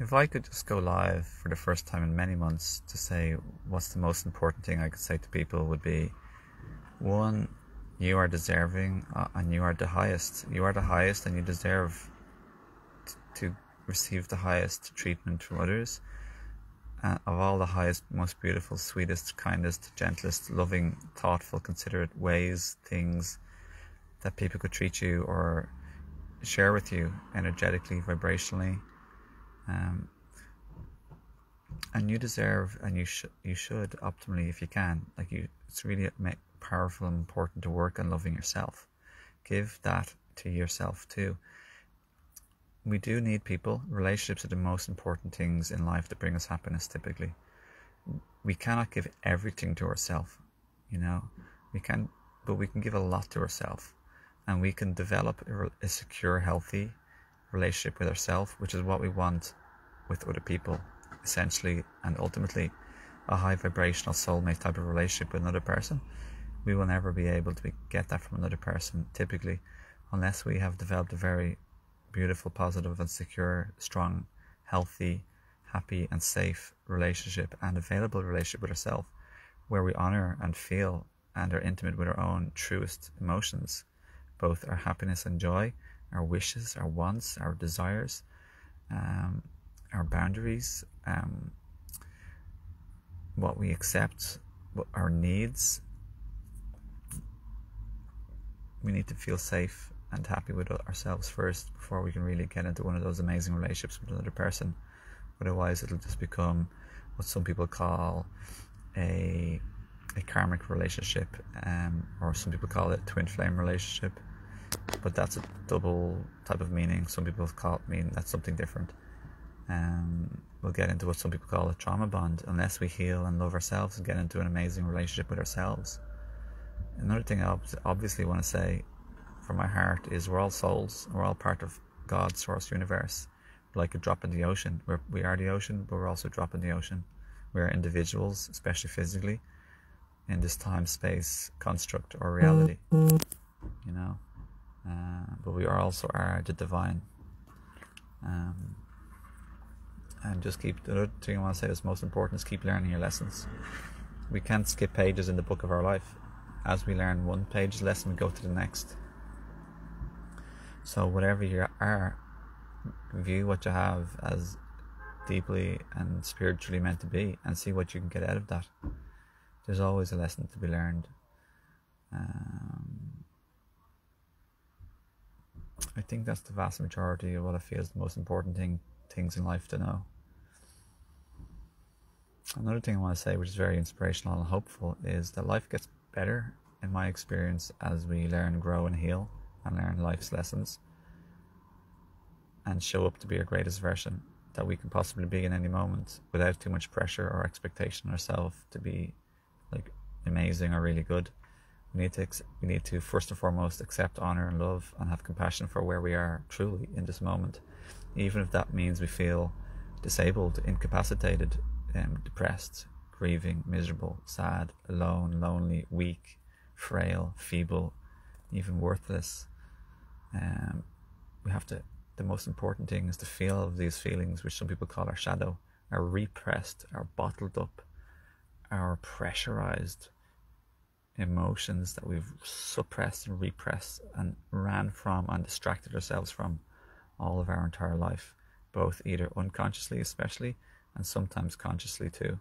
If I could just go live for the first time in many months to say what's the most important thing I could say to people would be, one, you are deserving and you are the highest. You are the highest and you deserve to receive the highest treatment from others. Of all the highest, most beautiful, sweetest, kindest, gentlest, loving, thoughtful, considerate ways, things that people could treat you or share with you energetically, vibrationally. And you deserve, and you should optimally, if you can, it's really powerful and important to work on loving yourself. Give that to yourself too. We do need people. Relationships are the most important things in life that bring us happiness typically. We cannot give everything to ourselves, but we can give a lot to ourselves, and we can develop a secure, healthy relationship with ourselves, which is what we want with other people, essentially, and ultimately a high vibrational soulmate type of relationship with another person. We will never be able to get that from another person typically, unless we have developed a very beautiful, positive and secure, strong, healthy, happy and safe relationship and available relationship with ourselves, where we honor and feel and are intimate with our own truest emotions, both our happiness and joy, our wishes, our wants, our desires, our boundaries, what we accept, our needs. We need to feel safe and happy with ourselves first before we can really get into one of those amazing relationships with another person. Otherwise it'll just become what some people call a karmic relationship, or some people call it twin flame relationship, but that's a double type of meaning. Some people mean that's something different. We'll get into what some people call a trauma bond, unless we heal and love ourselves and get into an amazing relationship with ourselves. Another thing I obviously want to say from my heart is we're all souls. We're all part of God's source universe. We're like a drop in the ocean. We are the ocean, but we're also a drop in the ocean. We're individuals, especially physically, in this time-space construct or reality, but we also are the divine. And just the other thing I want to say that's most important is keep learning your lessons. We can't skip pages in the book of our life. As we learn one page lesson, we go to the next. So whatever you are, view what you have as deeply and spiritually meant to be, and see what you can get out of that. There's always a lesson to be learned. I think that's the vast majority of what I feel is the most important things in life to know. Another thing I want to say, which is very inspirational and hopeful, is that life gets better, in my experience, as we learn, grow and heal and learn life's lessons and show up to be our greatest version that we can possibly be in any moment, without too much pressure or expectation on ourselves to be amazing or really good. We need to first and foremost accept, honor and love and have compassion for where we are truly in this moment, even if that means we feel disabled, incapacitated, depressed, grieving, miserable, sad, alone, lonely, weak, frail, feeble, even worthless. The most important thing is to feel these feelings, which some people call our shadow, our repressed, our bottled up, our pressurized emotions that we've suppressed and repressed and ran from and distracted ourselves from all of our entire life, both either unconsciously especially and sometimes consciously too.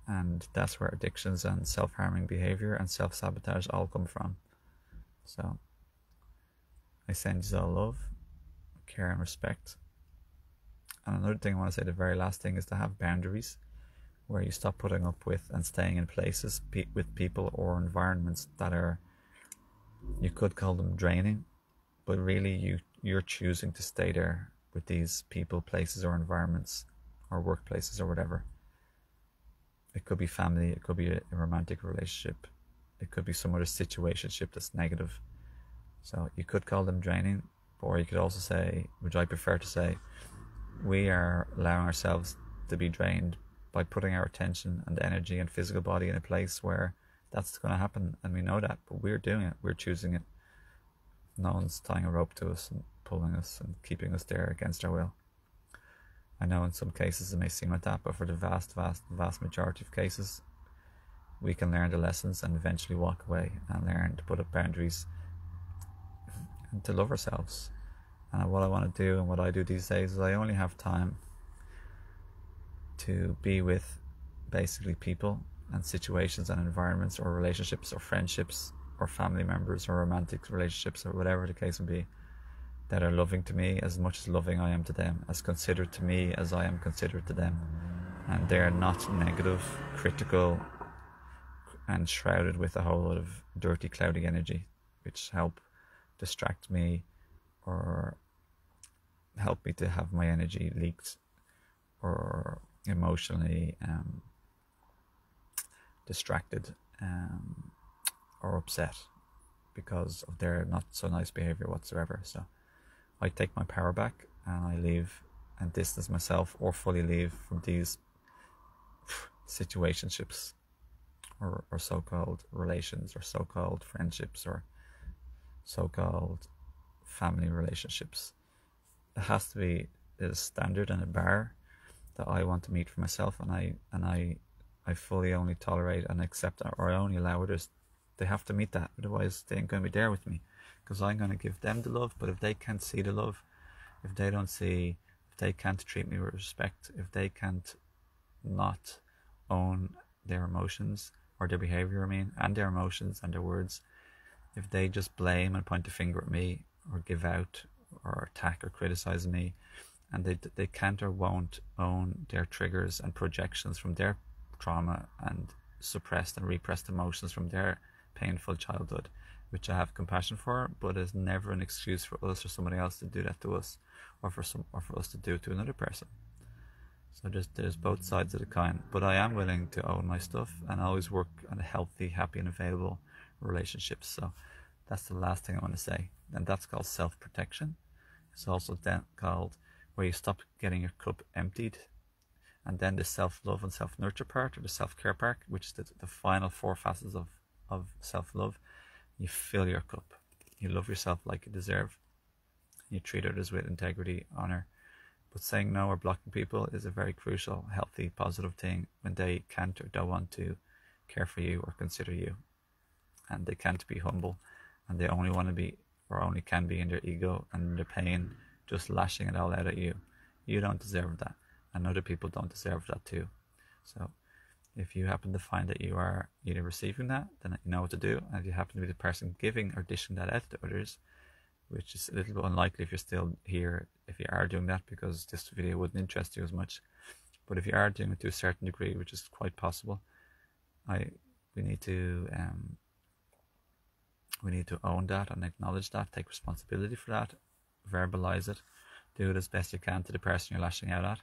And that's where addictions and self-harming behavior and self-sabotage all come from. So I send you all love, care and respect. And another thing I want to say, the very last thing, is to have boundaries, where you stop putting up with and staying in places with people or environments that are, you could call them draining, but really you're choosing to stay there with these people, places or environments or workplaces or whatever. It could be family, it could be a romantic relationship, it could be some other situationship that's negative. So you could call them draining, or you could also say, which I prefer to say, we are allowing ourselves to be drained by putting our attention and energy and physical body in a place where that's going to happen, and we know that, but we're doing it, we're choosing it. No one's tying a rope to us and pulling us and keeping us there against our will. I know in some cases it may seem like that, but for the vast majority of cases, we can learn the lessons and eventually walk away and learn to put up boundaries and to love ourselves. And what I want to do and what I do these days is I only have time to be with basically people and situations and environments or relationships or friendships or family members or romantic relationships or whatever the case may be, that are loving to me as much as loving I am to them, as considerate to me as I am considerate to them. And they're not negative, critical, and shrouded with a whole lot of dirty, cloudy energy, which help distract me or help me to have my energy leaked or emotionally distracted or upset because of their not so nice behavior whatsoever. So I take my power back and I leave and distance myself or fully leave from these situationships or so-called relations or so-called friendships or so-called family relationships. It has to be a standard and a bar that I want to meet for myself, and I fully only tolerate and accept or I only allow others. They have to meet that, otherwise they ain't going to be there with me, because I'm going to give them the love. But if they can't see the love, if they can't treat me with respect, if they can't not own their emotions or their behavior, and their emotions and their words, if they just blame and point the finger at me or give out or attack or criticize me, and they can't or won't own their triggers and projections from their trauma and suppressed and repressed emotions from their painful childhood, which I have compassion for, but is never an excuse for us or somebody else to do that to us, or for us to do to another person. So there's both sides of the coin. But I am willing to own my stuff and always work on a healthy, happy, and available relationships. So that's the last thing I want to say. And that's called self-protection. It's also then called where you stop getting your cup emptied. And then the self-love and self-nurture part, or the self-care part, which is the final 4 facets of self-love. You fill your cup. You love yourself like you deserve. You treat others with integrity, honor. But saying no or blocking people is a very crucial, healthy, positive thing when they can't or don't want to care for you or consider you. And they can't be humble, and they only want to be or only can be in their ego and their pain, just lashing it all out at you. You don't deserve that, and other people don't deserve that too. So if you happen to find that you are either receiving that, then you know what to do. And if you happen to be the person giving or dishing that out to others, which is a little bit unlikely if you're still here, if you are doing that, because this video wouldn't interest you as much. But if you are doing it to a certain degree, which is quite possible, we need to own that and acknowledge that, take responsibility for that, verbalize it, do it as best you can to the person you're lashing out at,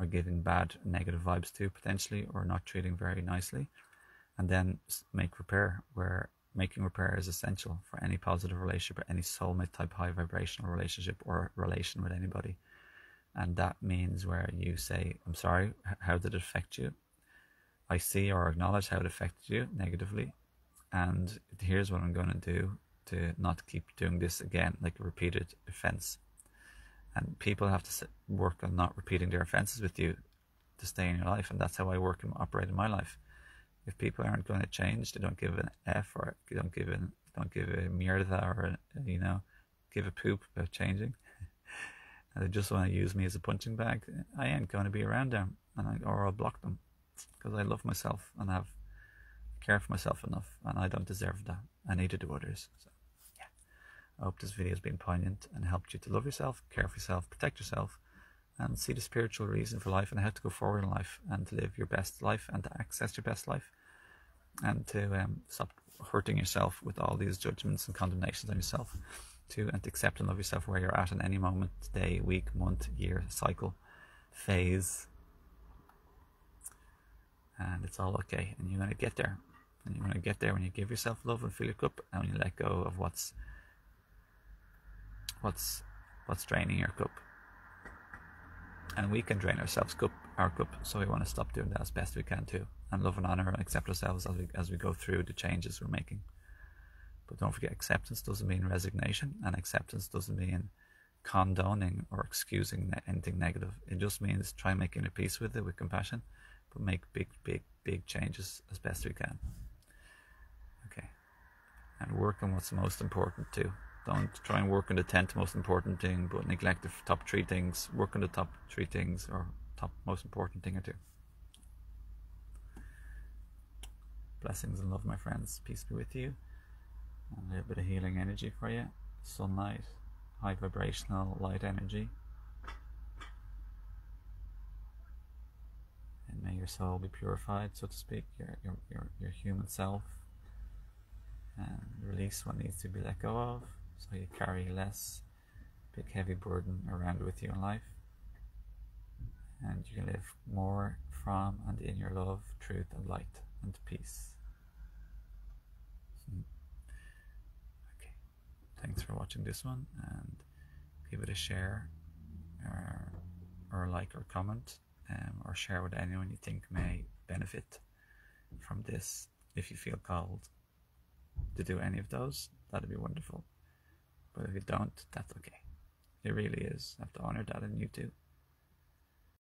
or giving bad, negative vibes to potentially, or not treating very nicely, and then make repair, where making repair is essential for any positive relationship or any soulmate type high vibrational relationship or relation with anybody. And that means where you say, I'm sorry, how did it affect you? I see or acknowledge how it affected you negatively, and here's what I'm going to do to not keep doing this again, like a repeated offense. And people have to work on not repeating their offenses with you to stay in your life, and that's how I work and operate in my life. If people aren't going to change, they don't give an F, or don't give a mierda, or give a poop about changing, and they just want to use me as a punching bag, I ain't going to be around them, or I'll block them, because I love myself and I care for myself enough, and I don't deserve that. I need to do others. So yeah, I hope this video has been poignant and helped you to love yourself, care for yourself, protect yourself, and see the spiritual reason for life and how to go forward in life and to live your best life and to access your best life, and to stop hurting yourself with all these judgments and condemnations on yourself, and to accept and love yourself where you're at in any moment, day, week, month, year, cycle, phase, and it's all okay, and you're going to get there. And you're going to get there when you give yourself love and fill your cup, and when you let go of what's draining your cup. And we can drain our cup, so we want to stop doing that as best we can too, and love and honor and accept ourselves as we go through the changes we're making. But don't forget, acceptance doesn't mean resignation, and acceptance doesn't mean condoning or excusing anything negative. It just means try making a peace with it with compassion, but make big changes as best we can. Okay, and work on what's most important too. Don't try and work on the 10th most important thing, but neglect the top 3 things. Work on the top 3 things, or top most important thing or 2. Blessings and love, my friends. Peace be with you. And a little bit of healing energy for you. Sunlight, high vibrational light energy. And may your soul be purified, so to speak, your human self. And release what needs to be let go of, so you carry less big heavy burden around with you in life. And you can live more from and in your love, truth and light and peace. Okay, thanks for watching this one, and give it a share, or like or comment, or share with anyone you think may benefit from this. If you feel called to do any of those, that'd be wonderful. But if you don't, that's okay. It really is. I have to honor that in you too.